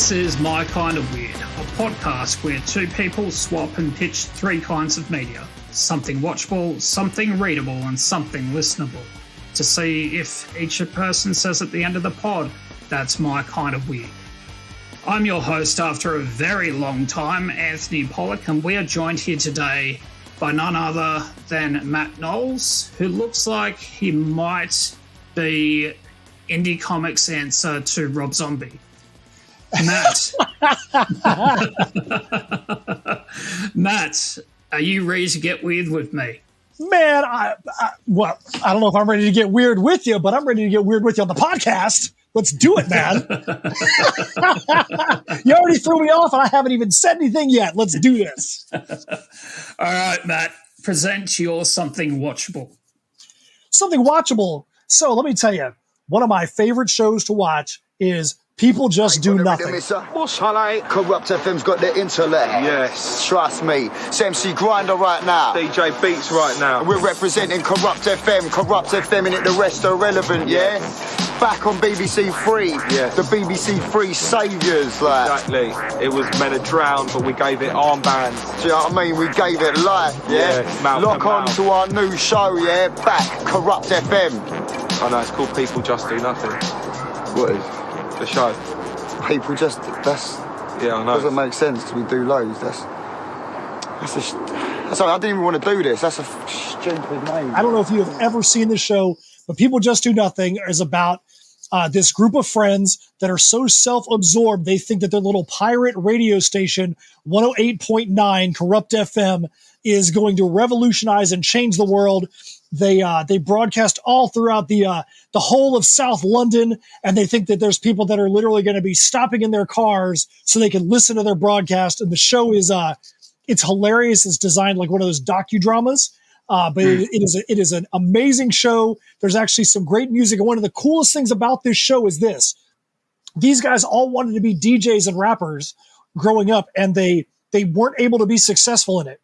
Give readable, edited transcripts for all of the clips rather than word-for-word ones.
This is My Kind of Weird, a podcast where two people swap and pitch three kinds of media. Something watchable, something readable, and something listenable. To see if each person says at the end of the pod, that's my kind of weird. I'm your host after a very long time, Anthony Pollock, and we are joined here today by none other than Matt Knowles, who looks like he might be indie comics answer to Rob Zombie. Matt. Matt, are you ready to get weird with me? Man, I don't know if I'm ready to get weird with you, but I'm ready to get weird with you on the podcast. Let's do it, man. You already threw me off and I haven't even said anything yet. Let's do this. All right, Matt, present your something watchable. Something watchable. So let me tell you, one of my favorite shows to watch is People Just Do Nothing. What's highlight? Corrupt FM's got the intellect. Yes. Trust me. It's MC Grinder right now. DJ Beats right now. And we're representing Corrupt FM. Corrupt FM and the rest are relevant, yeah? Back on BBC Three. Yes. The BBC Three saviours, like. Exactly. It was meant to drown, but we gave it armbands. Do you know what I mean? We gave it life, yeah? Yes, mouth Lock to on mouth. to our new show, yeah? Back, Corrupt FM. I know, it's called People Just Do Nothing. What is? The show. People just, that's... Yeah, I know. Doesn't make sense because we do loads. That's I didn't even want to do this. That's a stupid name. I don't know if you have ever seen this show, but People Just Do Nothing is about this group of friends that are so self-absorbed they think that their little pirate radio station, 108.9 Corrupt FM, is going to revolutionize and change the world. They broadcast all throughout the whole of South London, and they think that there's people that are literally going to be stopping in their cars so they can listen to their broadcast. And the show is it's hilarious. It's designed like one of those docudramas, but it is an amazing show. There's actually some great music, and one of the coolest things about this show is this: these guys all wanted to be DJs and rappers growing up, and they weren't able to be successful in it.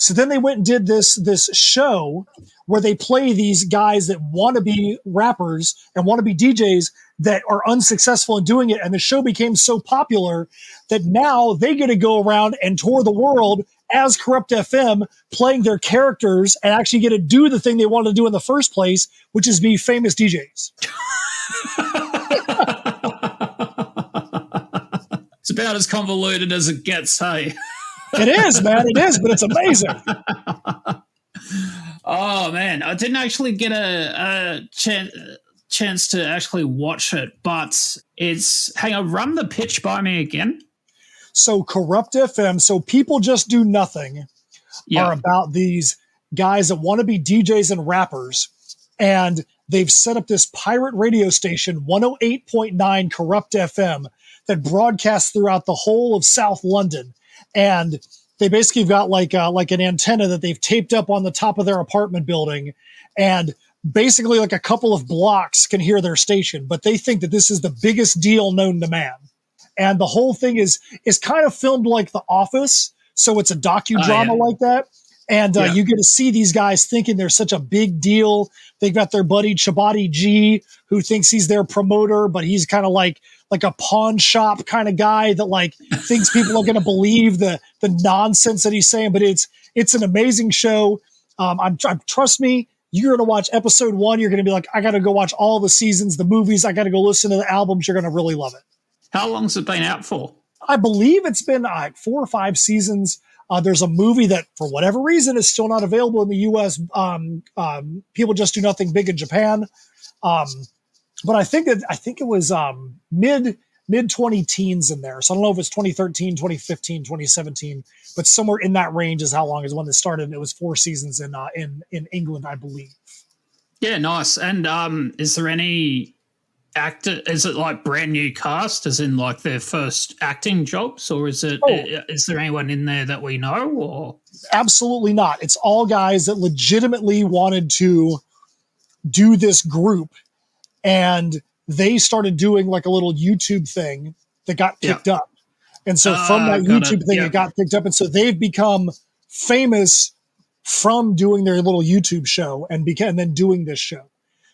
So then they went and did this show where they play these guys that want to be rappers and want to be DJs that are unsuccessful in doing it. And the show became so popular that now they get to go around and tour the world as Corrupt FM, playing their characters and actually get to do the thing they wanted to do in the first place, which is be famous DJs. It's about as convoluted as it gets, hey? It is, man. It is, but it's amazing. Oh, man. I didn't actually get a chance to actually watch it, but it's... Hang on, run the pitch by me again. So Corrupt FM, so People Just Do Nothing are about these guys that want to be DJs and rappers, and they've set up this pirate radio station, 108.9 Corrupt FM, that broadcasts throughout the whole of South London. And they basically got like an antenna that they've taped up on the top of their apartment building, and basically like a couple of blocks can hear their station, but they think that this is the biggest deal known to man. And the whole thing is kind of filmed like The Office, so it's a docudrama like that. And you get to see these guys thinking they're such a big deal. They've got their buddy Chabadi G, who thinks he's their promoter, but he's kind of like a pawn shop kind of guy that like thinks people are going to believe the nonsense that he's saying. But it's an amazing show. Trust me, you're going to watch episode 1. You're going to be like, I got to go watch all the seasons, the movies. I got to go listen to the albums. You're going to really love it. How long's it been out for? I believe it's been 4 or 5 seasons. There's a movie that, for whatever reason, is still not available in the U.S. People Just Do Nothing big in Japan. But I think it was mid 20-teens in there. So I don't know if it's 2013, 2015, 2017, but somewhere in that range is how long is when this started. And it was 4 seasons in England, I believe. Yeah, nice. And is there any actor? Is it like brand new cast, as in like their first acting jobs, or is it? Is there anyone in there that we know? Or absolutely not. It's all guys that legitimately wanted to do this group. And they started doing like a little YouTube thing that got picked up. And so from that YouTube thing, it got picked up. And so they've become famous from doing their little YouTube show and then doing this show.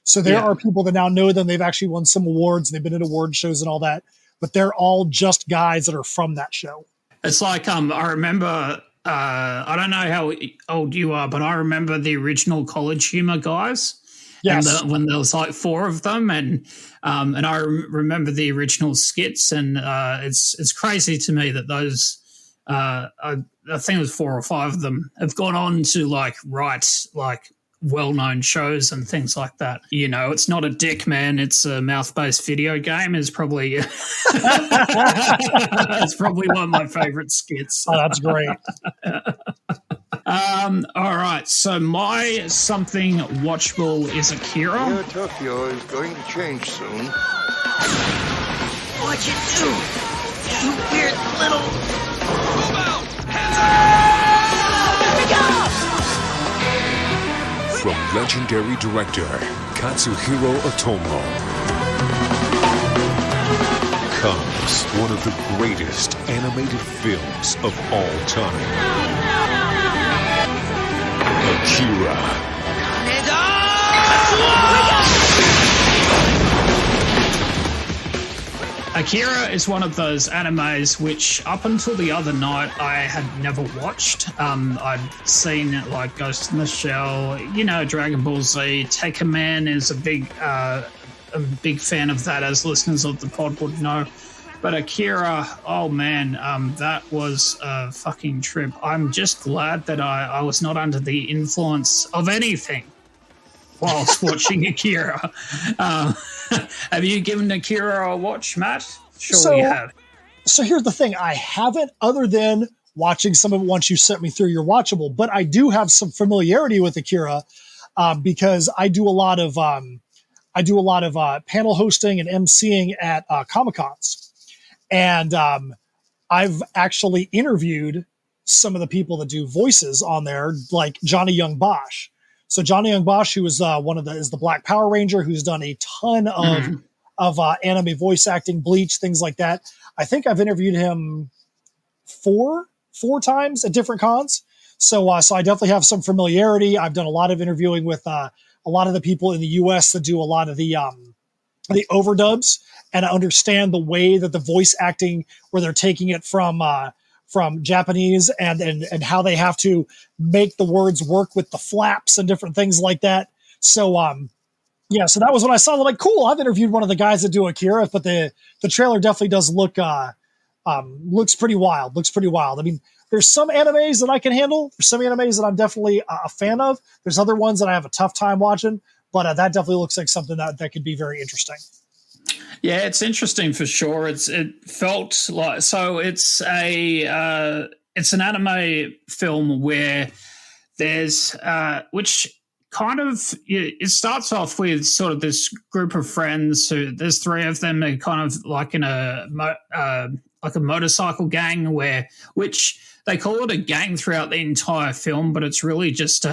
So there are people that now know them. They've actually won some awards. They've been at award shows and all that. but they're all just guys that are from that show. It's like I remember. I don't know how old you are, but I remember the original College Humor guys. Yes. And when there was like 4 of them, and I remember the original skits, and it's crazy to me that those I think it was 4 or 5 of them have gone on to like write like well-known shows and things like that. You know, it's not a dick, man. It's a mouth-based video game. Is probably it's probably one of my favorite skits. Oh, that's great. All right, so my something watchable is AKIRA. Your Tokyo is going to change soon. What'd you do? You weird little... Move out! Hands up! There we go! From legendary director Katsuhiro Otomo comes one of the greatest animated films of all time. AKIRA. Hands up! AKIRA is one of those animes which, up until the other night, I had never watched. I'd seen like Ghost in the Shell, you know, Dragon Ball Z. Taker Man is a big fan of that, as listeners of the pod would know. But AKIRA, oh man, that was a fucking trip. I'm just glad that I was not under the influence of anything whilst watching AKIRA. Have you given AKIRA a watch, Matt? Sure you have. So here's the thing. I haven't, other than watching some of it once you sent me through your watchable, but I do have some familiarity with AKIRA because I do a lot of panel hosting and emceeing at Comic-Cons. And I've actually interviewed some of the people that do voices on there, like Johnny Young Bosch. So Johnny Young Bosch, who is is the Black Power Ranger, who's done a ton of anime voice acting, Bleach, things like that. I think I've interviewed him four times at different cons. So I definitely have some familiarity. I've done a lot of interviewing with a lot of the people in the U.S. that do a lot of the overdubs, and I understand the way that the voice acting, where they're taking it from Japanese and how they have to make the words work with the flaps and different things like that. So, so that was when I saw them, like, cool, I've interviewed one of the guys that do AKIRA, but the trailer definitely does looks pretty wild. I mean, there's some animes that I can handle. There's some animes that I'm definitely a fan of. There's other ones that I have a tough time watching, but that definitely looks like something that could be very interesting. Yeah, it's interesting for sure. It felt like, so it's an anime film where there's which kind of, it starts off with sort of this group of friends who, there's 3 of them, are kind of like in like a motorcycle gang, which they call it a gang throughout the entire film, but it's really just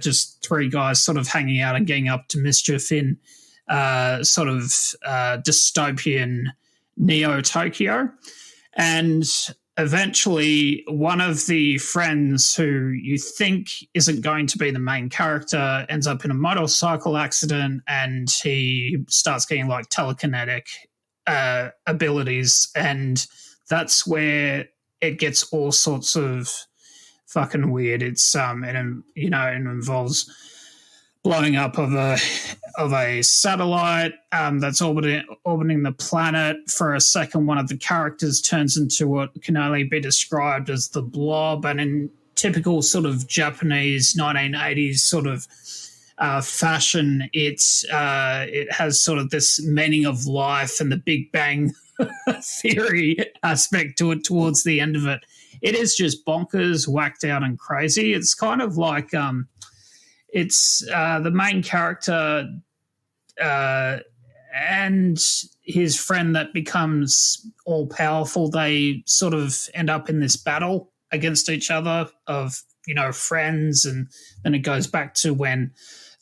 just 3 guys sort of hanging out and getting up to mischief in sort of dystopian Neo-Tokyo. And eventually one of the friends who you think isn't going to be the main character ends up in a motorcycle accident, and he starts getting like telekinetic abilities, and that's where it gets all sorts of fucking weird. It's it involves blowing up of a satellite that's orbiting the planet. For a second, one of the characters turns into what can only be described as the Blob, and in typical sort of Japanese 1980s sort of fashion, it has sort of this meaning of life and the Big Bang theory aspect to it towards the end of it. It is just bonkers, whacked out and crazy. It's kind of like it's the main character and his friend that becomes all powerful. They sort of end up in this battle against each other of, friends, and then it goes back to when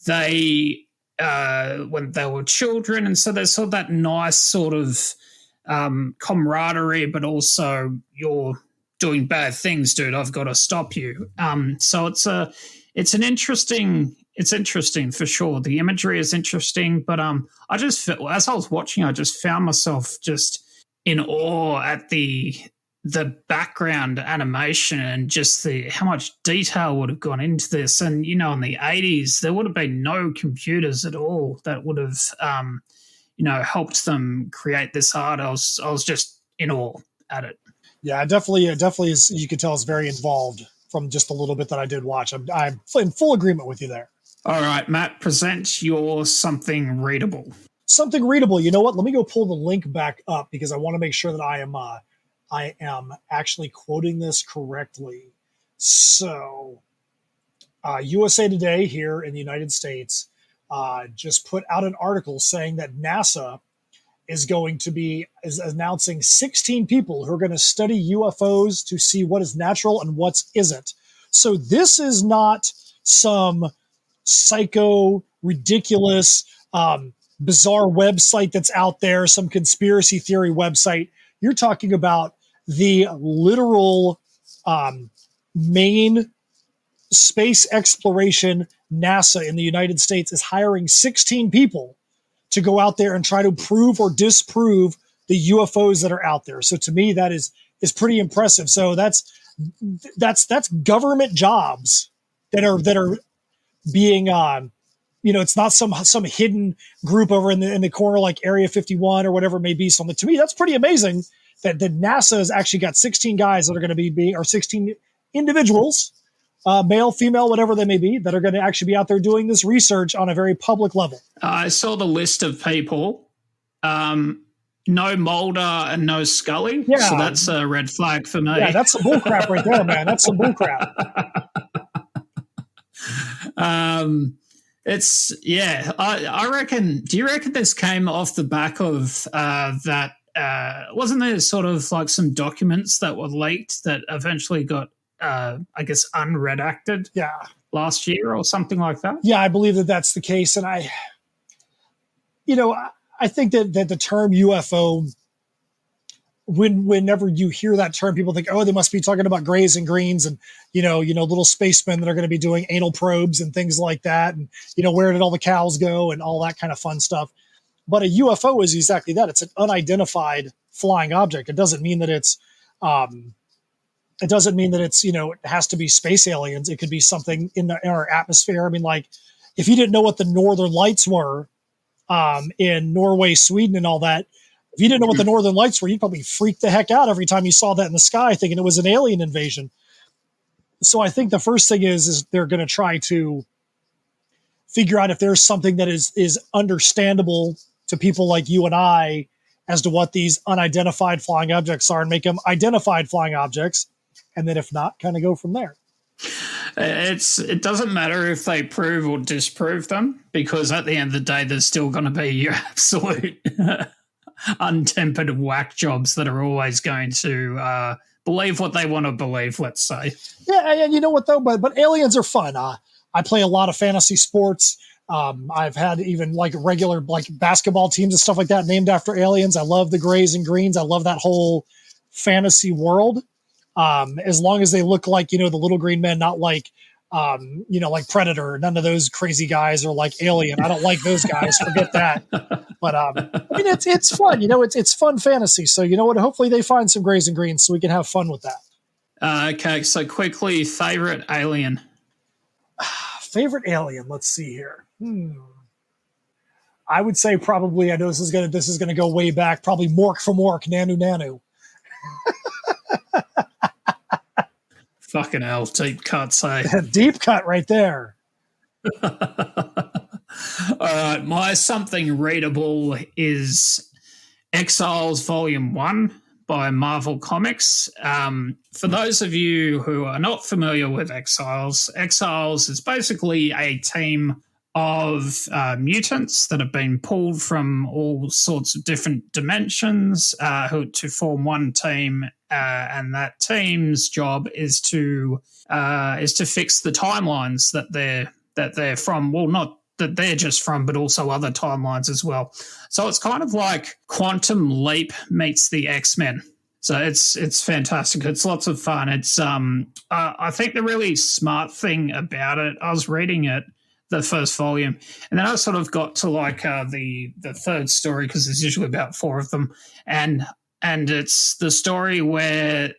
they were children, and so there's sort of that nice sort of camaraderie, but also you're doing bad things, dude. I've got to stop you. So it's interesting for sure. The imagery is interesting, but I just felt, as I was watching, I just found myself just in awe at the background animation and just how much detail would have gone into this. And, in the 80s, there would have been no computers at all that would have, helped them create this art. I was just in awe at it. Yeah, it definitely is. You can tell it's very involved from just a little bit that I did watch. I'm in full agreement with you there. All right, Matt, present your something readable. Something readable. You know what? Let me go pull the link back up because I want to make sure that I am actually quoting this correctly. So, USA Today here in the United States just put out an article saying that NASA is announcing 16 people who are going to study UFOs to see what is natural and what isn't. So this is not some psycho, ridiculous, bizarre website that's out there, some conspiracy theory website. You're talking about the literal main space exploration. NASA in the United States is hiring 16 people to go out there and try to prove or disprove the UFOs that are out there. So to me, that is pretty impressive. So that's government jobs that are being it's not some hidden group over in the corner like Area 51 or whatever it may be. So to me, that's pretty amazing that NASA has actually got 16 guys that are going to or 16 individuals, male, female, whatever they may be, that are going to actually be out there doing this research on a very public level. I saw the list of people. No Mulder and no Scully. Yeah. So that's a red flag for me. Yeah, that's some bullcrap right there, man. That's some bullcrap. I reckon. Do you reckon this came off the back of that? Wasn't there sort of like some documents that were leaked that eventually got, I guess, unredacted? Yeah, last year or something like that. Yeah, I believe that that's the case, and I think that the term UFO, whenever you hear that term, people think, oh, they must be talking about grays and greens and, little spacemen that are going to be doing anal probes and things like that. And, where did all the cows go and all that kind of fun stuff. But a UFO is exactly that. It's an unidentified flying object. It doesn't mean that it has to be space aliens. It could be something in our atmosphere. I mean, like if you didn't know what the Northern Lights were, in Norway, Sweden, and all that. If you didn't know what the Northern Lights were, you'd probably freak the heck out every time you saw that in the sky, thinking it was an alien invasion. So I think the first thing is they're going to try to figure out if there's something that is understandable to people like you and I as to what these unidentified flying objects are and make them identified flying objects. And then if not, kind of go from there. It doesn't matter if they prove or disprove them, because at the end of the day, there's still going to be your absolute untempered whack jobs that are always going to believe what they want to believe, let's say. Yeah, and you know what, though? But aliens are fun. I play a lot of fantasy sports. I've had even like regular like basketball teams and stuff like that named after aliens. I love the grays and greens. I love that whole fantasy world. As long as they look like, the little green men, not like, like Predator. None of those crazy guys are like Alien. I don't like those guys. Forget that. But I mean, it's fun. It's fun fantasy. So you know what? Hopefully they find some grays and greens so we can have fun with that. Okay, so quickly, favorite alien. Favorite alien. Let's see here. I would say probably. I know this is gonna go way back. Probably Mork from Mork, Nanu Nanu. Fucking hell, deep cut, say. Deep cut right there. All right, my something readable is Exiles Volume 1 by Marvel Comics. For those of you who are not familiar with Exiles is basically a team of mutants that have been pulled from all sorts of different dimensions to form one team, and that team's job is to fix the timelines that they're from. Well, not that they're just from, but also other timelines as well. So it's kind of like Quantum Leap meets the X-Men. So it's fantastic. It's lots of fun. It's I think the really smart thing about it, I was reading it, the first volume, and then I sort of got to like the third story, because there's usually about 4 of them, and and it's the story where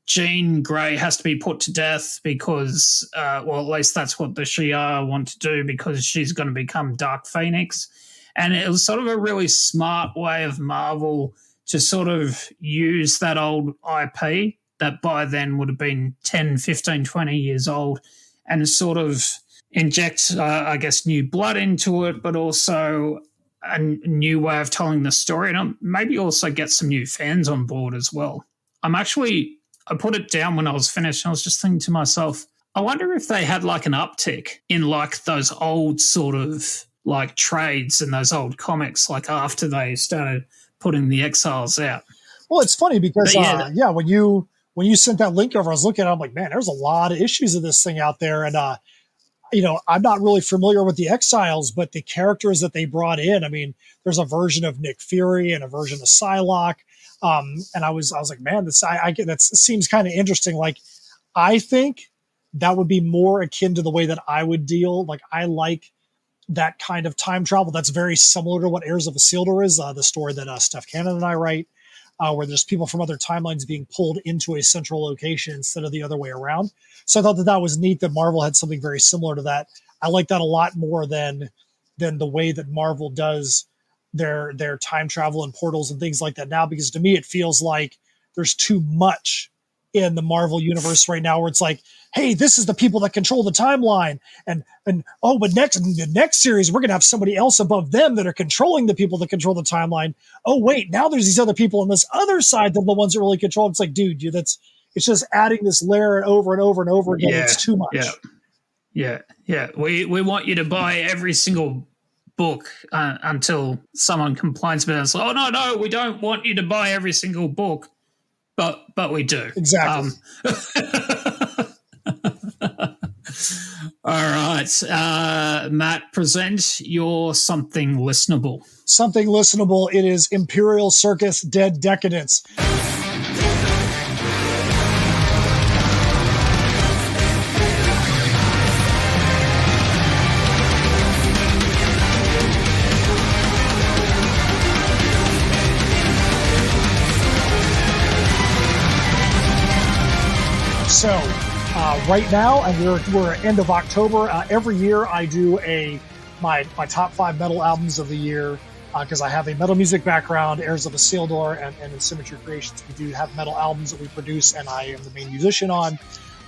Jean Grey has to be put to death because, well, at least that's what the Shi'ar want to do, because she's going to become Dark Phoenix. And it was sort of a really smart way of Marvel to sort of use that old IP that by then would have been 10, 15, 20 years old, and sort of inject, I guess, new blood into it, but also a new way of telling the story, and maybe also get some new fans on board as well. I put it down when I was finished, and I was just thinking to myself, I wonder if they had like an uptick in like those old sort of like trades and those old comics, like after they started putting the Exiles out. Well, it's funny because when you sent that link over, I was looking at it, I'm like, man, there's a lot of issues of this thing out there. And, I'm not really familiar with the Exiles, but the characters that they brought in, I mean, there's a version of Nick Fury and a version of Psylocke. And I was like, man, that seems kind of interesting. Like, I think that would be more akin to the way that I would deal. Like, I like that kind of time travel. That's very similar to what Heirs of Isildur is, the story that Steph Cannon and I write, where there's people from other timelines being pulled into a central location instead of the other way around. So I thought that was neat that Marvel had something very similar to that. I like that a lot more than the way that Marvel does their time travel and portals and things like that now, because to me it feels like there's too much in the Marvel universe right now, where it's like, hey, this is the people that control the timeline, but in the next series we're gonna have somebody else above them that are controlling the people that control the timeline. Oh wait, now there's these other people on this other side that are the ones that really control. It's like, dude, it's just adding this layer over and over and over again. It's too much. Yeah. We want you to buy every single book until someone complains about it. It's like, oh no, we don't want you to buy every single book, but we do. Exactly. All right, Matt, present your something listenable. Something listenable. It is Imperial Circus, Dead Decadence. So right now, and we're end of October. Every year I do my top 5 metal albums of the year, because I have a metal music background, Heirs of Isildur, and in Symmetry Creations. We do have metal albums that we produce, and I am the main musician on.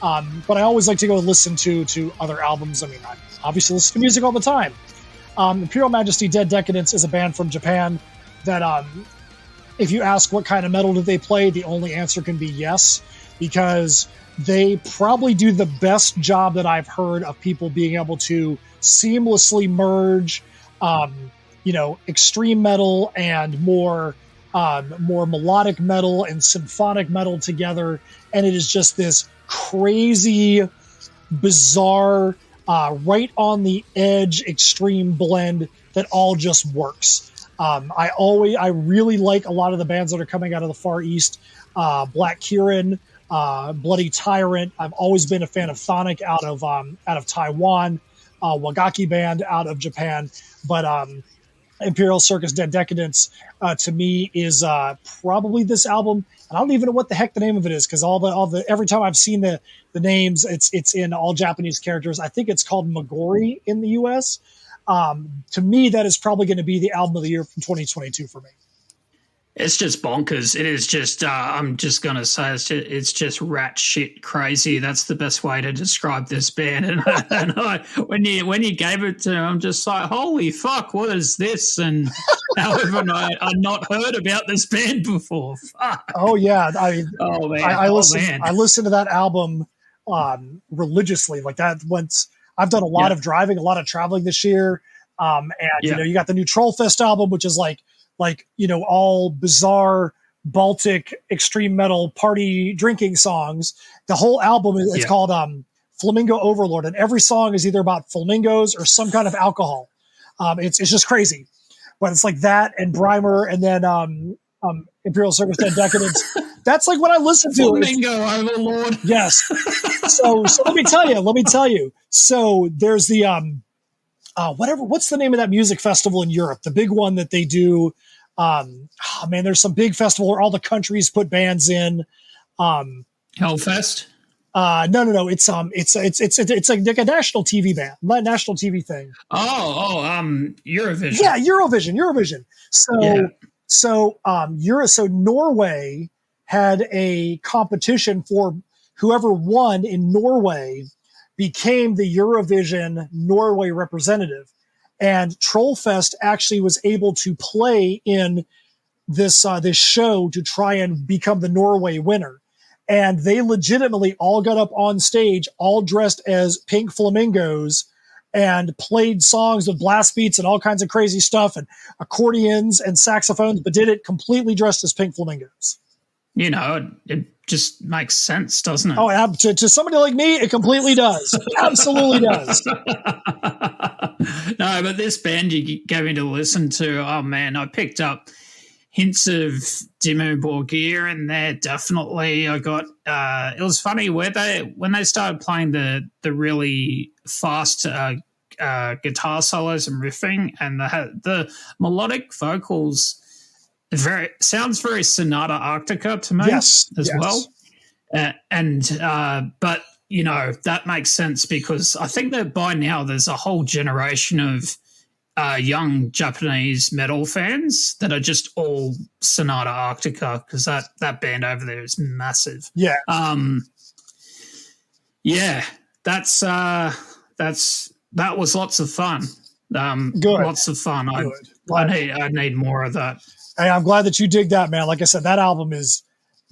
But I always like to go and listen to other albums. I mean, I obviously listen to music all the time. Imperial Majesty Dead Decadence is a band from Japan that, if you ask what kind of metal do they play, the only answer can be yes, because they probably do the best job that I've heard of people being able to seamlessly merge, extreme metal and more melodic metal and symphonic metal together. And it is just this crazy, bizarre, right on the edge, extreme blend that all just works. I really like a lot of the bands that are coming out of the Far East. Black Kirin, Bloody Tyrant. I've always been a fan of Thonic out of Taiwan, Wagaki Band out of Japan, but Imperial Circus Dead Decadence to me is probably this album, and I don't even know what the heck the name of it is, because every time I've seen the names, it's in all Japanese characters. I think it's called Magori in the US. To me, that is probably going to be the album of the year from 2022 for me. It's just bonkers. It is just, I'm just going to say, it's just rat shit crazy. That's the best way to describe this band. And when you gave it to me, I'm just like, holy fuck, what is this? And however, I'd not heard about this band before. Fuck. Oh, yeah. I listen to that album religiously. Like that once. I've done a lot of driving, a lot of traveling this year. You got the new Trollfest album, which is like all bizarre Baltic extreme metal party drinking songs. The whole album is called Flamingo Overlord, and every song is either about flamingos or some kind of alcohol. It's just crazy, but it's like that and Brymer, and then Imperial Circus Dead Decadence. That's like what I listen to. Flamingo Overlord. Yes. So let me tell you. So there's the what's the name of that music festival in Europe? The big one that they do Man, there's some big festival where all the countries put bands in. Hellfest. No. It's like a national TV band, national TV thing. Eurovision. Yeah, Eurovision. So Norway had a competition for whoever won in Norway became the Eurovision Norway representative. And Trollfest actually was able to play in this show to try and become the Norway winner. And they legitimately all got up on stage, all dressed as pink flamingos, and played songs with blast beats and all kinds of crazy stuff and accordions and saxophones, but did it completely dressed as pink flamingos. You know, it just makes sense, doesn't it? Oh, to somebody like me, it completely does. Absolutely does. No, but this band you gave me to listen to, oh man, I picked up hints of Dimmu Borgir in there. Definitely, I got. It was funny when they started playing the really fast guitar solos and riffing, and the melodic vocals. Sounds very Sonata Arctica to me, well. But you know that makes sense because I think that by now there's a whole generation of young Japanese metal fans that are just all Sonata Arctica because that band over there is massive. Yeah. That was lots of fun. Good. Lots of fun. I need more of that. Hey, I'm glad that you dig that, man. Like I said, that album is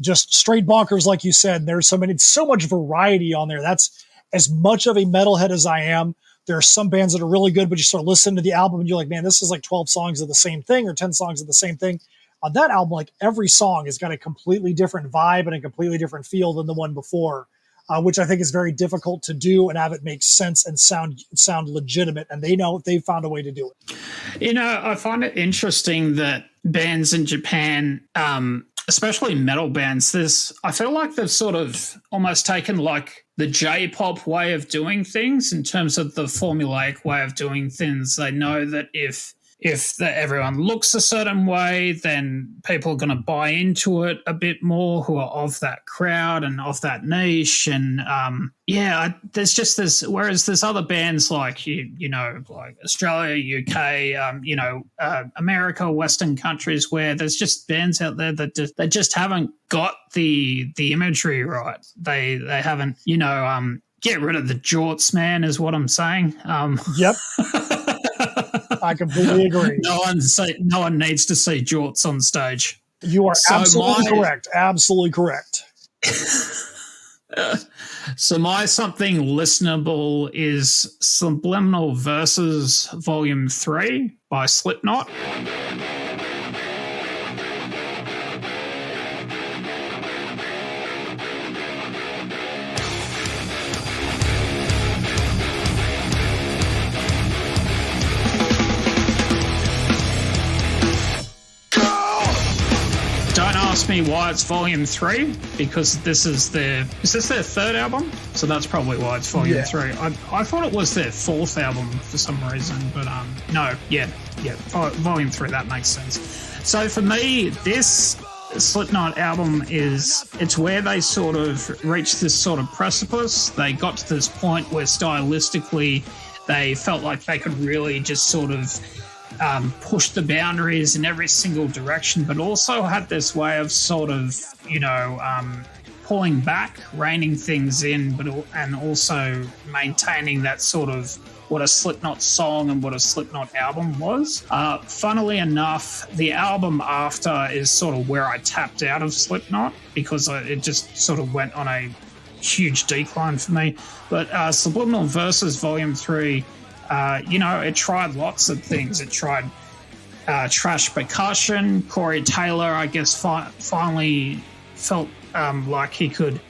just straight bonkers, like you said. There's so much variety on there. That's as much of a metalhead as I am. There are some bands that are really good, but you start listening to the album and you're like, man, this is like 12 songs of the same thing or 10 songs of the same thing. On that album, like every song has got a completely different vibe and a completely different feel than the one before, which I think is very difficult to do and have it make sense and sound legitimate. And they've found a way to do it. You know, I find it interesting that bands in Japan, especially metal bands, I feel like they've sort of almost taken like the J-pop way of doing things in terms of the formulaic way of doing things. They know that if everyone looks a certain way, then people are going to buy into it a bit more who are of that crowd and of that niche. And there's just this, whereas there's other bands like, you know, like Australia, UK, America, Western countries where there's just bands out there that they just haven't got the imagery right. They haven't, get rid of the jorts, man, is what I'm saying. Yep. I completely agree. No one needs to see jorts on stage. You are absolutely correct. Absolutely correct. So my something listenable is Subliminal Verses Volume 3 by Slipknot. Ask me why it's volume 3 because this is their third album, so that's probably why it's volume 3. I thought it was their fourth album for some reason, but volume 3, that makes sense. So for me, this Slipknot album it's where they sort of reached this sort of precipice. They got to this point where stylistically they felt like they could really just sort of push the boundaries in every single direction, but also had this way of sort of, pulling back, reining things in, and also maintaining that sort of what a Slipknot song and what a Slipknot album was. Funnily enough, the album after is sort of where I tapped out of Slipknot because it just sort of went on a huge decline for me. But Subliminal Verses Volume 3, it tried lots of things. It tried trash percussion. Corey Taylor, I guess, finally felt like he could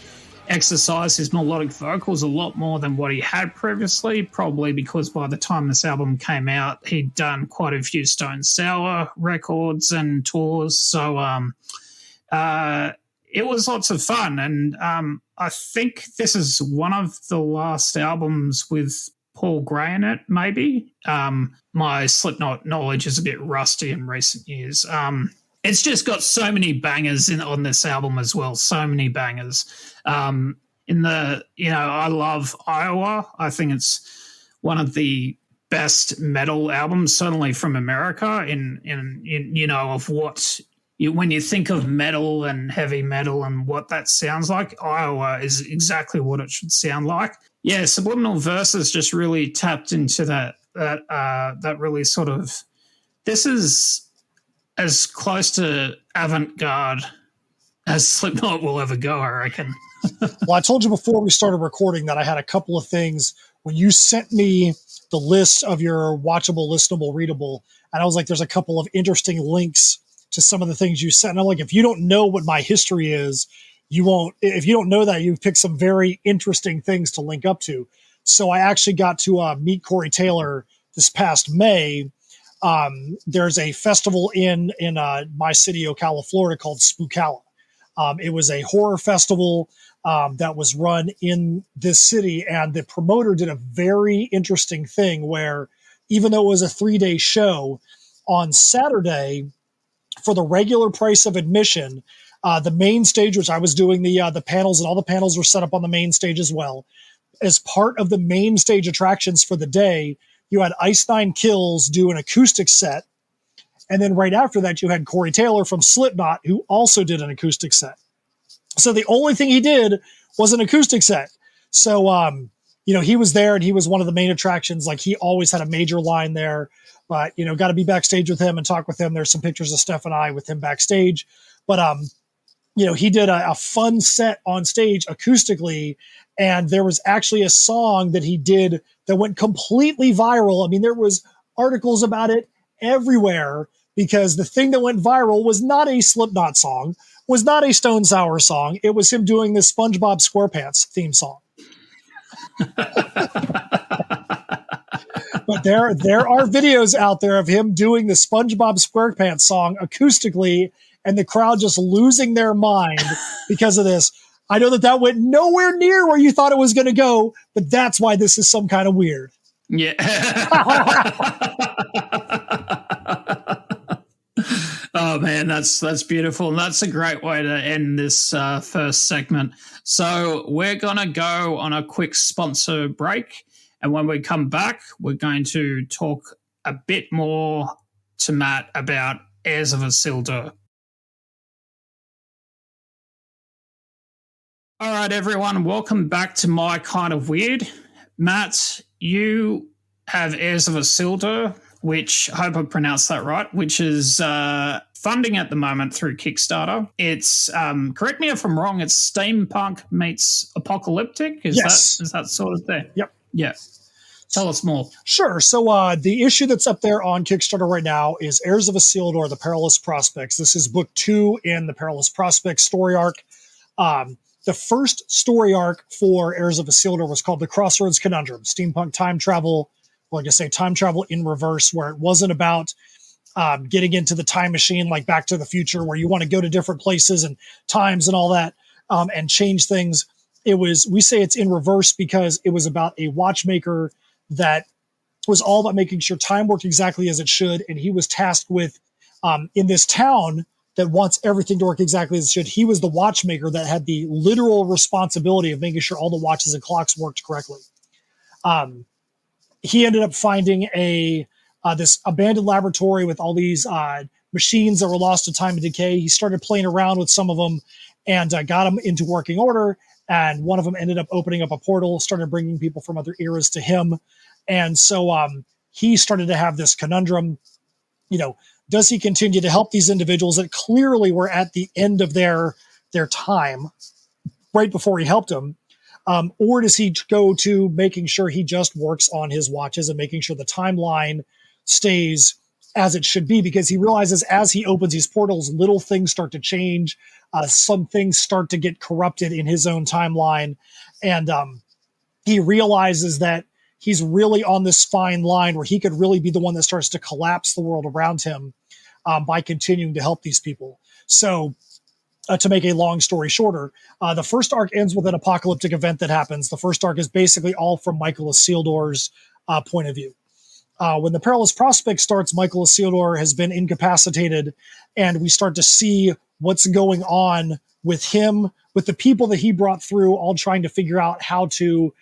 exercise his melodic vocals a lot more than what he had previously, probably because by the time this album came out, he'd done quite a few Stone Sour records and tours. So it was lots of fun. And I think this is one of the last albums with Paul Gray in it, maybe. My Slipknot knowledge is a bit rusty in recent years. It's just got so many bangers on this album as well. So many bangers. I love Iowa. I think it's one of the best metal albums, certainly from America. Of what when you think of metal and heavy metal and what that sounds like, Iowa is exactly what it should sound like. Yeah, Subliminal Verses just really tapped into that really sort of. This is as close to avant-garde as Slipknot will ever go, I reckon. Well, I told you before we started recording that I had a couple of things when you sent me the list of your watchable, listenable, readable, and I was like, there's a couple of interesting links to some of the things you sent. And I'm like, if you don't know what my history is, you won't. If you don't know that, you've picked some very interesting things to link up to. So I actually got to meet Corey Taylor this past May. There's a festival in my city, Ocala, Florida, called Spookala. It was a horror festival that was run in this city, and the promoter did a very interesting thing where, even though it was a 3-day show, on Saturday, for the regular price of admission, the main stage, which I was doing the panels, and all the panels were set up on the main stage as well. As part of the main stage attractions for the day, you had Ice Nine Kills do an acoustic set. And then right after that, you had Corey Taylor from Slipknot, who also did an acoustic set. So the only thing he did was an acoustic set. So, he was there and he was one of the main attractions. Like, he always had a major line there, but, got to be backstage with him and talk with him. There's some pictures of Steph and I with him backstage. But, he did a fun set on stage acoustically. And there was actually a song that he did that went completely viral. I mean, there was articles about it everywhere, because the thing that went viral was not a Slipknot song, was not a Stone Sour song. It was him doing the SpongeBob SquarePants theme song. But there are videos out there of him doing the SpongeBob SquarePants song acoustically, and the crowd just losing their mind because of this. I know that went nowhere near where you thought it was going to go, but that's why this is some kind of weird. Yeah. Oh man, that's beautiful. And that's a great way to end this first segment. So we're going to go on a quick sponsor break. And when we come back, we're going to talk a bit more to Matt about Heirs of Isildur. All right, everyone, welcome back to My Kind of Weird. Matt, you have Heirs of Isildur, which I hope I pronounced that right, which is funding at the moment through Kickstarter. It's, correct me if I'm wrong, it's steampunk meets apocalyptic? Is that sort of thing? Yep. Yeah. Tell us more. Sure. So the issue that's up there on Kickstarter right now is Heirs of Isildur, The Perilous Prospects. This is book 2 in the Perilous Prospects story arc. The first story arc for Heirs of Isildur was called The Crossroads Conundrum, steampunk time travel, like I say, time travel in reverse, where it wasn't about getting into the time machine like Back to the Future, where you want to go to different places and times and all that and change things. It was, we say it's in reverse because it was about a watchmaker that was all about making sure time worked exactly as it should. And he was tasked with, in this town that wants everything to work exactly as it should, he was the watchmaker that had the literal responsibility of making sure all the watches and clocks worked correctly. He ended up finding this abandoned laboratory with all these machines that were lost to time and decay. He started playing around with some of them and got them into working order. And one of them ended up opening up a portal, started bringing people from other eras to him. And so he started to have this conundrum, does he continue to help these individuals that clearly were at the end of their time right before he helped them? Or does he go to making sure he just works on his watches and making sure the timeline stays as it should be? Because he realizes as he opens these portals, little things start to change. Some things start to get corrupted in his own timeline. And he realizes that he's really on this fine line where he could really be the one that starts to collapse the world around him by continuing to help these people. So to make a long story shorter, the first arc ends with an apocalyptic event that happens. The first arc is basically all from Michael Isildur's point of view. When the Perilous Prospect starts, Michael Isildur has been incapacitated, and we start to see what's going on with him, with the people that he brought through, all trying to figure out how to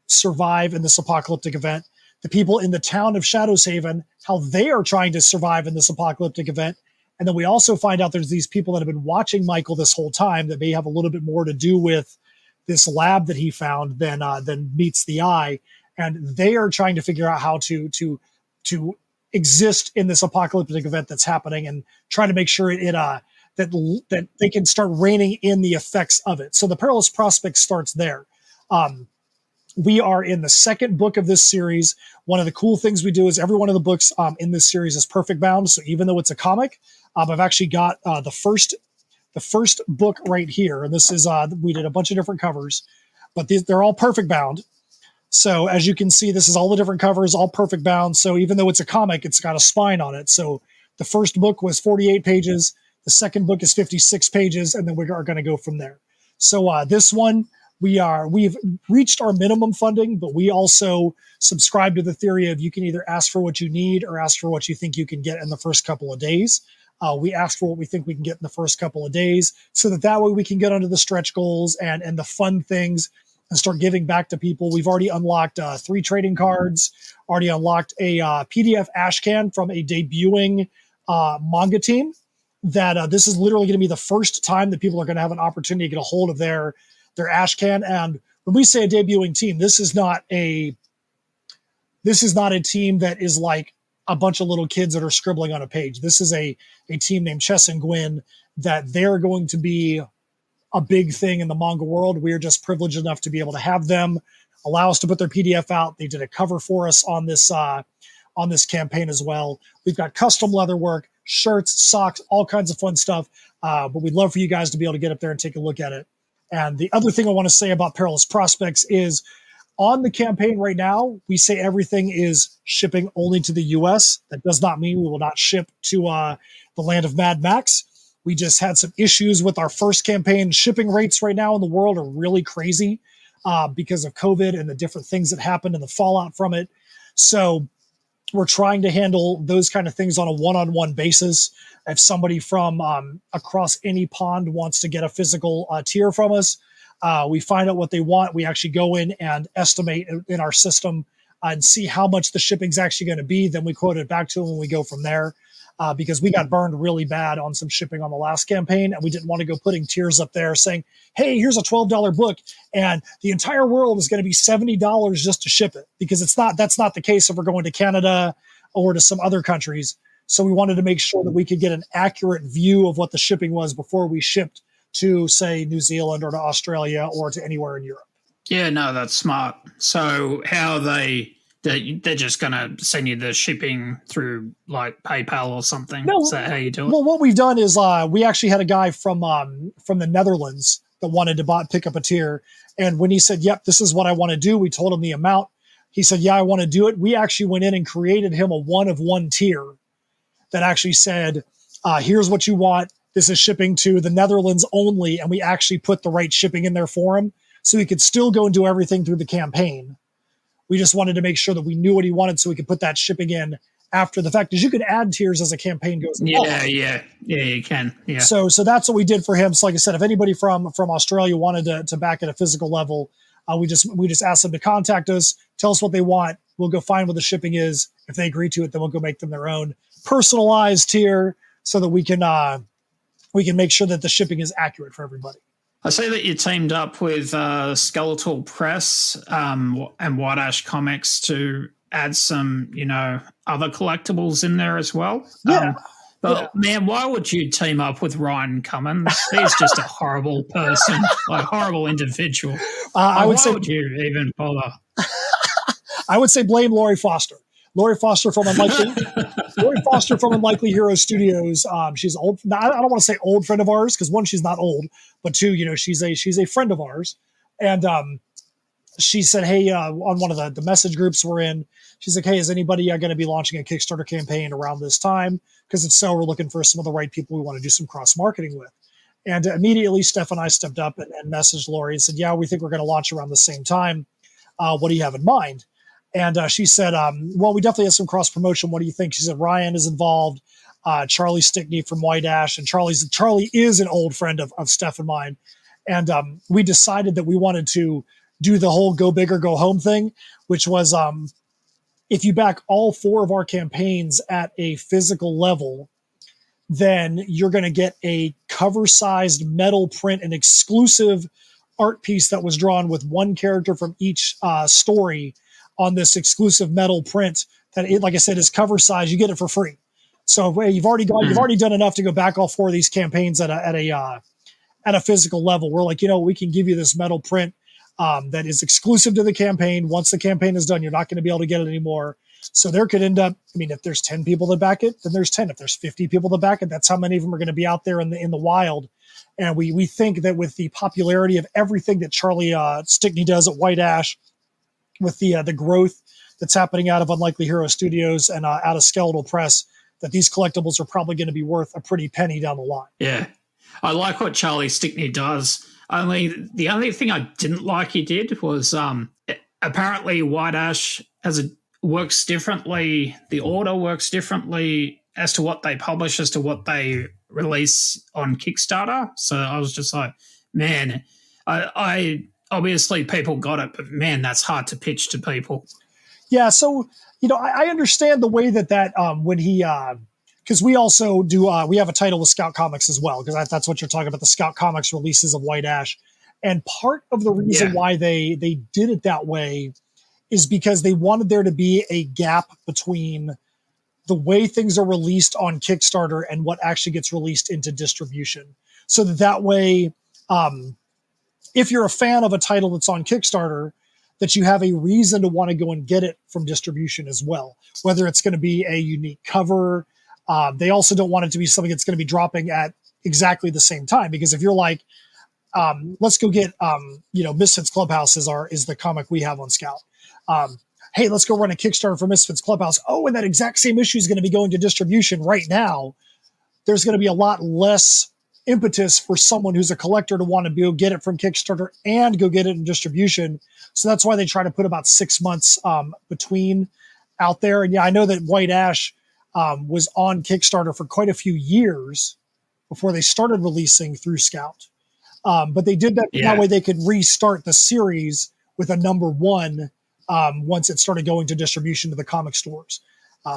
survive in this apocalyptic event. The people in the town of Shadowshaven, how they are trying to survive in this apocalyptic event. And then we also find out there's these people that have been watching Michael this whole time that may have a little bit more to do with this lab that he found than meets the eye. And they are trying to figure out how to exist in this apocalyptic event that's happening and trying to make sure that they can start reining in the effects of it. So the Perilous Prospect starts there. We are in the second book of this series. One of the cool things we do is every one of the books in this series is perfect bound. So even though it's a comic, I've actually got the first book right here. And this is, we did a bunch of different covers, but they're all perfect bound. So as you can see, this is all the different covers, all perfect bound. So even though it's a comic, it's got a spine on it. So the first book was 48 pages. The second book is 56 pages. And then we are going to go from there. So this one, we've reached our minimum funding, but we also subscribe to the theory of you can either ask for what you need or ask for what you think you can get in the first couple of days. We ask for what we think we can get in the first couple of days so that way we can get onto the stretch goals and the fun things and start giving back to people. We've already unlocked 3 trading cards, already unlocked a PDF ashcan from a debuting manga team that this is literally going to be the first time that people are going to have an opportunity to get a hold of their ashcan. And when we say a debuting team, this is not a team that is like a bunch of little kids that are scribbling on a page. This is a team named Chess and Gwyn that they're going to be a big thing in the manga world. We are just privileged enough to be able to have them allow us to put their PDF out. They did a cover for us on this campaign as well. We've got custom leather work, shirts, socks, all kinds of fun stuff. But we'd love for you guys to be able to get up there and take a look at it. And the other thing I want to say about Perilous Prospects is on the campaign right now, we say everything is shipping only to the US. That does not mean we will not ship to the land of Mad Max. We just had some issues with our first campaign. Shipping rates right now in the world are really crazy because of COVID and the different things that happened and the fallout from it. So we're trying to handle those kind of things on a one-on-one basis. If somebody from across any pond wants to get a physical tier from us, we find out what they want. We actually go in and estimate in our system and see how much the shipping's actually going to be. Then we quote it back to them and we go from there. Because we got burned really bad on some shipping on the last campaign, and we didn't want to go putting tiers up there saying, hey, here's a $12 book, and the entire world is going to be $70 just to ship it, because that's not the case if we're going to Canada or to some other countries. So we wanted to make sure that we could get an accurate view of what the shipping was before we shipped to, say, New Zealand or to Australia or to anywhere in Europe. Yeah, no, that's smart. So how they're just going to send you the shipping through like PayPal or something? No, is that how you do it? Well, what we've done is we actually had a guy from the Netherlands that wanted to pick up a tier. And when he said, yep, this is what I want to do, we told him the amount. He said, yeah, I want to do it. We actually went in and created him a 1-of-1 tier that actually said, here's what you want. This is shipping to the Netherlands only. And we actually put the right shipping in there for him. So he could still go and do everything through the campaign. We just wanted to make sure that we knew what he wanted so we could put that shipping in after the fact, because you could add tiers as a campaign goes along. Yeah, you can. Yeah. So that's what we did for him. So like I said, if anybody from Australia wanted to back at a physical level, we just asked them to contact us, tell us what they want. We'll go find what the shipping is. If they agree to it, then we'll go make them their own personalized tier so that we can make sure that the shipping is accurate for everybody. I see that you teamed up with Skeletal Press and White Ash Comics to add some, other collectibles in there as well. Yeah. Man, why would you team up with Ryan Cummins? He's just a horrible person, a horrible individual. Why would you even bother? I would say blame Laurie Foster. Laurie Foster from Unlikely Hero Studios. She's old. I don't want to say old friend of ours because one, she's not old, but two, she's a friend of ours. And she said, hey, on one of the message groups we're in, she's like, hey, is anybody going to be launching a Kickstarter campaign around this time? Because if so, we're looking for some of the right people we want to do some cross marketing with. And immediately Steph and I stepped up and messaged Lori and said, yeah, we think we're going to launch around the same time. What do you have in mind? And she said, well, we definitely have some cross promotion. What do you think? She said, Ryan is involved, Charlie Stickney from White Ash. And Charlie is an old friend of Steph and mine. And we decided that we wanted to do the whole go big or go home thing, which was if you back all 4 of our campaigns at a physical level, then you're going to get a cover-sized metal print, an exclusive art piece that was drawn with one character from each story on this exclusive metal print that, like I said, is cover-size. You get it for free. So you've already done enough to go back all 4 of these campaigns at a physical level. We're like, we can give you this metal print that is exclusive to the campaign. Once the campaign is done, you're not going to be able to get it anymore. So there could end up, if there's 10 people that back it, then there's 10. If there's 50 people that back it, that's how many of them are going to be out there in the wild. And we think that with the popularity of everything that Charlie Stickney does at White Ash, with the growth that's happening out of Unlikely Hero Studios and out of Skeletal Press, that these collectibles are probably going to be worth a pretty penny down the line. Yeah. I like what Charlie Stickney does. The only thing I didn't like he did was apparently White Ash works differently. The order works differently as to what they publish, as to what they release on Kickstarter. So I was just like, man, I obviously people got it, but man, that's hard to pitch to people. Yeah. So, I understand the way that when he, because we also do, we have a title with Scout Comics as well, because that's what you're talking about, the Scout Comics releases of White Ash. And part of the reason why they did it that way is because they wanted there to be a gap between the way things are released on Kickstarter and what actually gets released into distribution. So that way, if you're a fan of a title that's on Kickstarter, that you have a reason to want to go and get it from distribution as well, whether it's going to be a unique cover. They also don't want it to be something that's going to be dropping at exactly the same time, because if you're like, let's go get, Misfits Clubhouse is the comic we have on Scout. Hey, let's go run a Kickstarter for Misfits Clubhouse. Oh, and that exact same issue is going to be going to distribution right now. There's going to be a lot less impetus for someone who's a collector to want to go get it from Kickstarter and go get it in distribution. So that's why they try to put about 6 months between out there. And yeah, I know that White Ash was on Kickstarter for quite a few years before they started releasing through Scout. But they did that that way they could restart the series with a number 1 once it started going to distribution to the comic stores.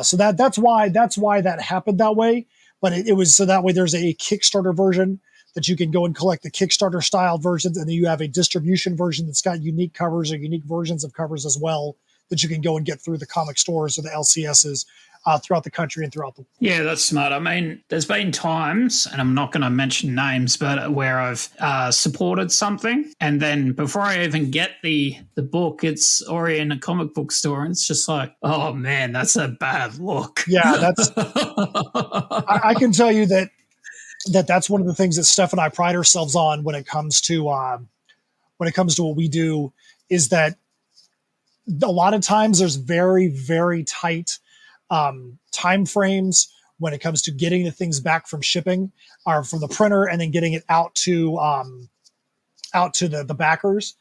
So that's why that happened that way. But it was so that way there's a Kickstarter version that you can go and collect the Kickstarter style versions, and then you have a distribution version that's got unique covers or unique versions of covers as well that you can go and get through the comic stores or the LCSs throughout the country and throughout the world. Yeah, that's smart. I mean, there's been times, and I'm not going to mention names, but where I've supported something, and then before I even get the book, it's already in a comic book store, and it's just like, oh man, that's a bad look. Yeah, that's. I can tell you that's one of the things that Steph and I pride ourselves on when it comes to what we do, is that a lot of times there's very, very tight time frames when it comes to getting the things back from shipping or from the printer and then getting it out to the backers.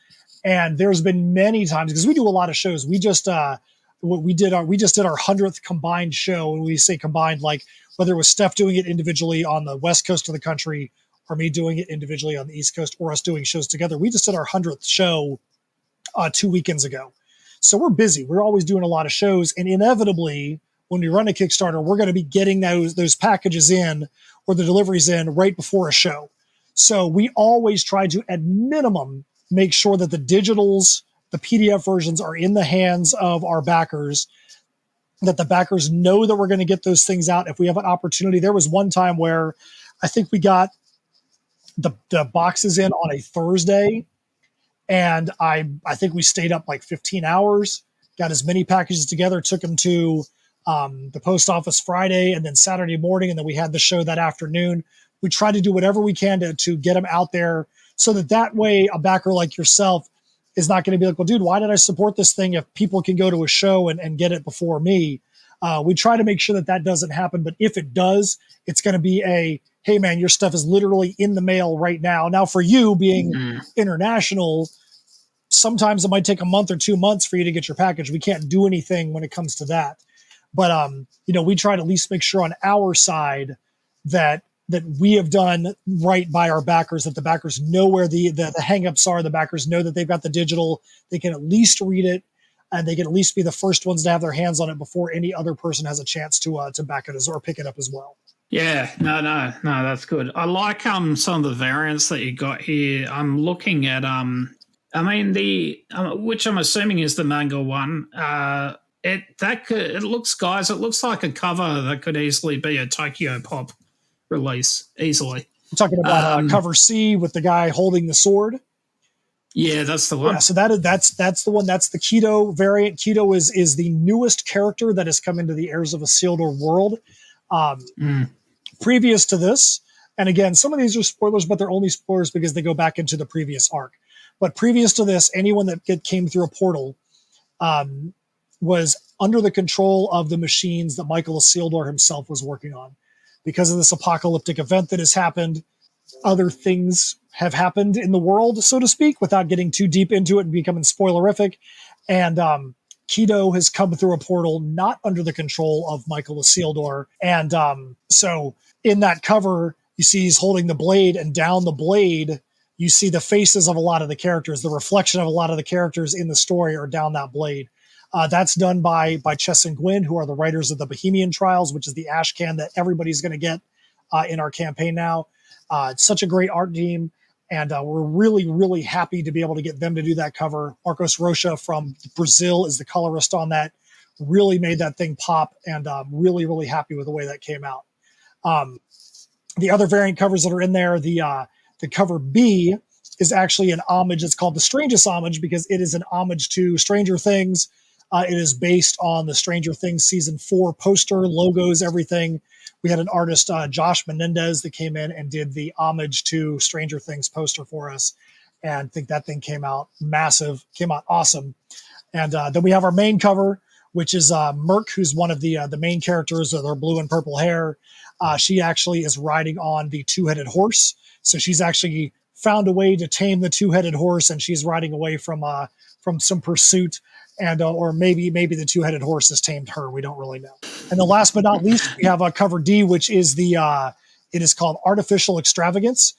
And there's been many times, because we do a lot of shows. We just did our 100th combined show. And we say combined, like whether it was Steph doing it individually on the West Coast of the country or me doing it individually on the East Coast or us doing shows together. We just did our 100th show 2 weekends ago. So we're busy. We're always doing a lot of shows, and inevitably when we run a Kickstarter, we're going to be getting those packages in or the deliveries in right before a show. So we always try to, at minimum, make sure that the digitals, the PDF versions are in the hands of our backers, that the backers know that we're going to get those things out if we have an opportunity. There was one time where I think we got the boxes in on a Thursday, and I think we stayed up like 15 hours, got as many packages together, took them to the post office Friday and then Saturday morning, and then we had the show that afternoon. We try to do whatever we can to get them out there so that way a backer like yourself is not going to be like, well, dude, why did I support this thing if people can go to a show and get it before me? We try to make sure that doesn't happen, but if it does, it's going to be hey man, your stuff is literally in the mail right now. Now for you being international, sometimes it might take a month or 2 months for you to get your package. We can't do anything when it comes to that. But, we try to at least make sure on our side that we have done right by our backers, that the backers know where the hangups are. The backers know that they've got the digital. They can at least read it, and they can at least be the first ones to have their hands on it before any other person has a chance to back it or pick it up as well. Yeah, no, that's good. I like some of the variants that you got here. I'm looking at which I'm assuming is the manga one. It looks like a cover that could easily be a Tokyo Pop release easily. I'm talking about cover C with the guy holding the sword. Yeah, that's the one. Yeah, so that's the one. That's the Keto variant. Keto is the newest character that has come into the Heirs of Isildur world. Previous to this, and again, some of these are spoilers, but they're only spoilers because they go back into the previous arc. But previous to this, anyone that came through a portal was under the control of the machines that Michael Isildur himself was working on. Because of this apocalyptic event that has happened, other things have happened in the world, so to speak, without getting too deep into it and becoming spoilerific. And Keto has come through a portal not under the control of Michael Isildur. And so in that cover, you see he's holding the blade, and down the blade, you see the faces of a lot of the characters. The reflection of a lot of the characters in the story are down that blade. That's done by Chess and Gwyn, who are the writers of the Bohemian Trials, which is the ash can that everybody's going to get in our campaign now. It's such a great art team, and we're really, really happy to be able to get them to do that cover. Marcos Rocha from Brazil is the colorist on that. Really made that thing pop, and really, really happy with the way that came out. The other variant covers that are in there, the cover B is actually an homage. It's called the Strangest Homage because it is an homage to Stranger Things. It is based on the Stranger Things season 4 poster, logos, everything. We had an artist, Josh Menendez, that came in and did the homage to Stranger Things poster for us. And I think that thing came out massive, came out awesome. And then we have our main cover, which is Merc, who's one of the main characters with her blue and purple hair. She actually is riding on the two-headed horse. So she's actually found a way to tame the two-headed horse, and she's riding away from some pursuit. And or maybe the two-headed horse has tamed her. We don't really know. And the last but not least, we have cover D, which is it is called Artificial Extravagance.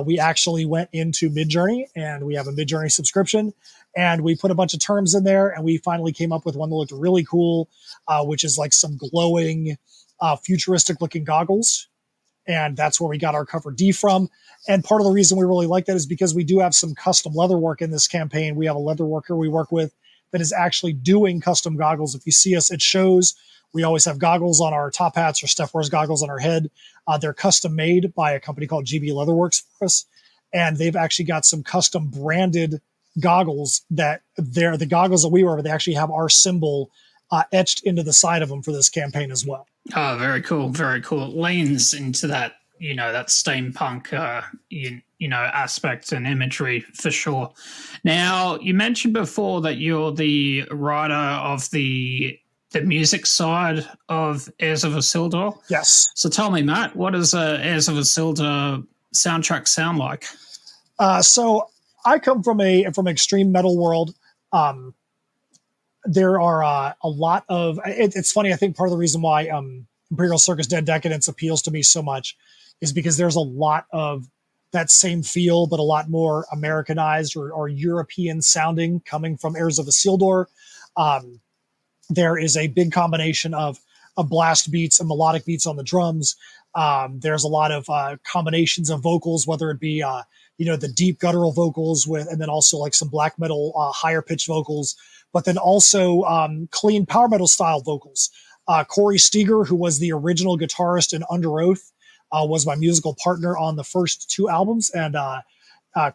We actually went into Midjourney, and we have a Midjourney subscription, and we put a bunch of terms in there, and we finally came up with one that looked really cool, which is like some glowing, futuristic-looking goggles. And that's where we got our cover D from. And part of the reason we really like that is because we do have some custom leather work in this campaign. We have a leather worker we work with that is actually doing custom goggles. If you see us, it shows. We always have goggles on our top hats, or Steph wears goggles on her head. They're custom made by a company called GB Leatherworks for us. And they've actually got some custom branded goggles that they're the goggles that we wear, but they actually have our symbol etched into the side of them for this campaign as well. Oh, very cool. Very cool. It leans into that, that steampunk, aspect and imagery for sure. Now, you mentioned before that you're the writer of the music side of Heirs of Isildur. Yes. So tell me, Matt, what does Heirs of Isildur soundtrack sound like? So I come from extreme metal world. There are a lot of it's funny. I think part of the reason why Imperial Circus Dead Decadence appeals to me so much is because there's a lot of that same feel, but a lot more Americanized or European sounding coming from Heirs of Isildur. There is a big combination of blast beats and melodic beats on the drums. There's a lot of combinations of vocals, whether it be the deep guttural vocals and then also like some black metal higher pitched vocals, but then also clean power metal style vocals. Corey Steger, who was the original guitarist in Under Oath, was my musical partner on the first 2 albums. And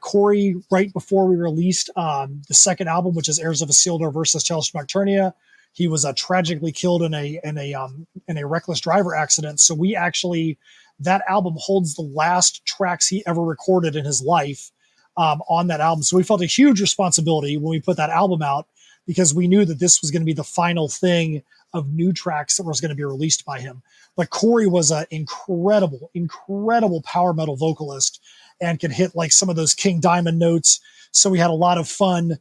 Corey, right before we released the second album, which is Heirs of Isildur versus Tales from Nocturnia, he was tragically killed in a reckless driver accident. So that album holds the last tracks he ever recorded in his life on that album. So we felt a huge responsibility when we put that album out, because we knew that this was going to be the final thing of new tracks that was going to be released by him. But Corey was an incredible power metal vocalist and could hit like some of those King Diamond notes. So we had a lot of fun.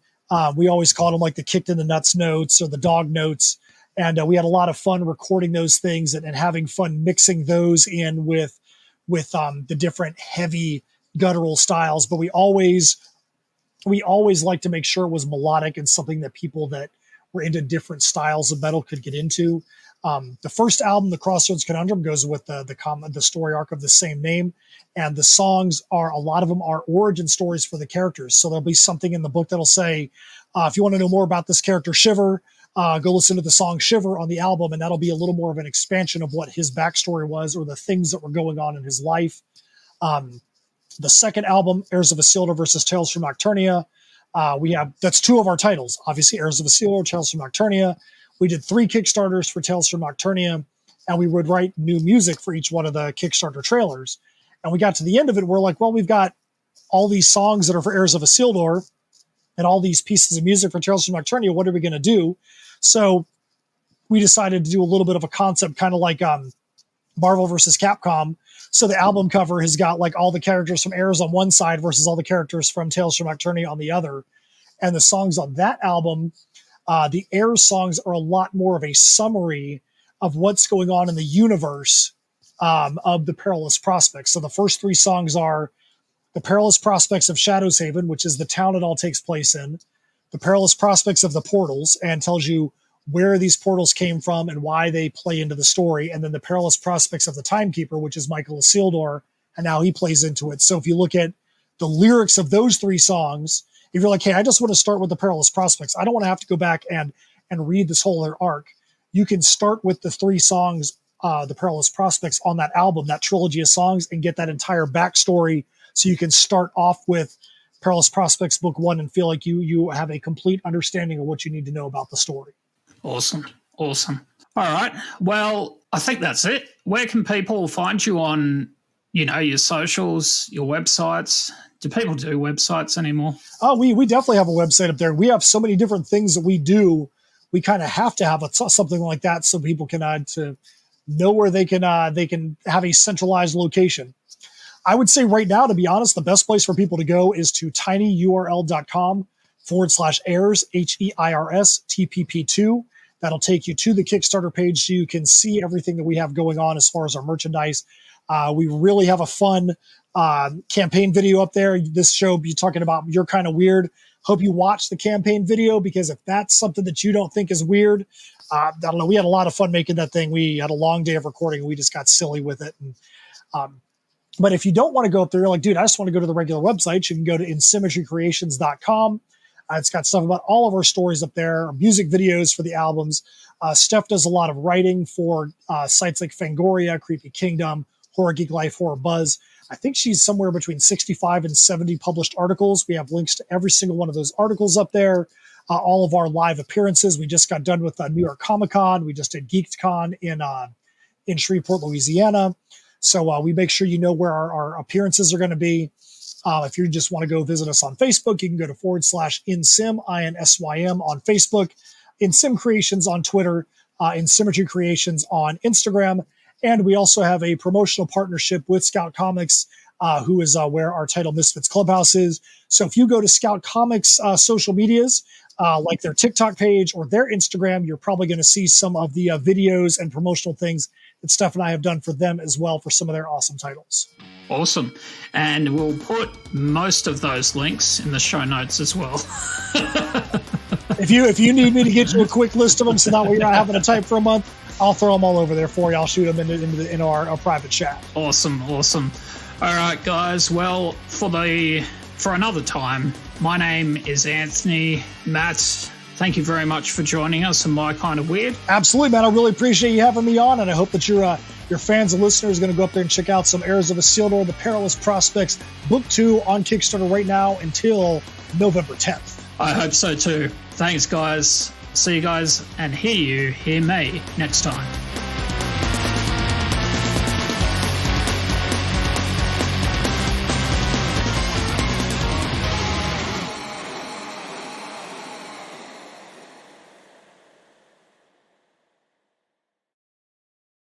We always called them like the kicked in the nuts notes or the dog notes. And we had a lot of fun recording those things and having fun mixing those in with the different heavy guttural styles. But we always like to make sure it was melodic and something that people that were into different styles of metal could get into. The first album, The Crossroads Conundrum, goes with the story arc of the same name. And the songs a lot of them are origin stories for the characters. So there'll be something in the book that'll say, if you want to know more about this character, Shiver, go listen to the song Shiver on the album. And that'll be a little more of an expansion of what his backstory was or the things that were going on in his life. The second album, Heirs of Isildur versus Tales from Nocturnia. That's two of our titles. Obviously, Heirs of Isildur, Tales from Nocturnia. We did 3 Kickstarters for Tales from Nocturnia, and we would write new music for each one of the Kickstarter trailers. And we got to the end of it, we're like, well, we've got all these songs that are for Heirs of Isildur and all these pieces of music for Tales from Nocturnia. What are we going to do? So we decided to do a little bit of a concept, kind of like Marvel versus Capcom. So the album cover has got like all the characters from Heirs on one side versus all the characters from Tales from Nocturnia on the other. And the songs on that album, the Heirs songs are a lot more of a summary of what's going on in the universe of the Perilous Prospects. So the first 3 songs are The Perilous Prospects of Shadow's Haven, which is the town it all takes place in, The Perilous Prospects of the Portals, and tells you where these portals came from and why they play into the story, and then The Perilous Prospects of the Timekeeper, which is Michael Isildur, and how he plays into it. So if you look at the lyrics of those 3 songs, if you're like, hey, I just want to start with The Perilous Prospects, I don't want to have to go back and read this whole arc, you can start with the 3 songs, The Perilous Prospects, on that album, that trilogy of songs, and get that entire backstory. So you can start off with Perilous Prospects Book 1 and feel like you have a complete understanding of what you need to know about the story. Awesome. All right. Well, I think that's it. Where can people find you on, your socials, your websites? Do people do websites anymore? Oh, we definitely have a website up there. We have so many different things that we do. We kind of have to have something like that so people can to know where they can have a centralized location. I would say right now, to be honest, the best place for people to go is to tinyurl.com/heirs, HEIRS, TPP2. That'll take you to the Kickstarter page so you can see everything that we have going on as far as our merchandise. We really have a fun campaign video up there. This show be talking about You're Kind of Weird. Hope you watch the campaign video, because if that's something that you don't think is weird, I don't know. We had a lot of fun making that thing. We had a long day of recording, and we just got silly with it. And, but if you don't want to go up there, you're like, dude, I just want to go to the regular website. You can go to insymmetrycreations.com. It's got stuff about all of our stories up there, music videos for the albums. Steph does a lot of writing for sites like Fangoria, Creepy Kingdom, Horror Geek Life, Horror Buzz. I think she's somewhere between 65 and 70 published articles. We have links to every single one of those articles up there. All of our live appearances. We just got done with New York Comic Con. We just did GeekCon in Shreveport, Louisiana. So we make sure you know where our appearances are going to be. If you just want to go visit us on Facebook, you can go to /InSym, INSYM on Facebook, InSym Creations on Twitter, InSymmetry Creations on Instagram. And we also have a promotional partnership with Scout Comics, who is where our Title Misfits Clubhouse is. So if you go to Scout Comics social medias, like their TikTok page or their Instagram, you're probably going to see some of the videos and promotional things that Steph and I have done for them as well for some of their awesome titles. Awesome. And we'll put most of those links in the show notes as well. If you need me to get you a quick list of them so that way you're not having to type for a month, I'll throw them all over there for you. I'll shoot them into our private chat. Awesome. All right, guys. Well, for another time, my name is Anthony. Matt, thank you very much for joining us on My Kind of Weird. Absolutely, man. I really appreciate you having me on, and I hope that your fans and listeners are going to go up there and check out some Heirs of Isildur, The Perilous Prospects, Book 2 on Kickstarter right now until November 10th. I hope so too. Thanks, guys. See you guys and hear me next time.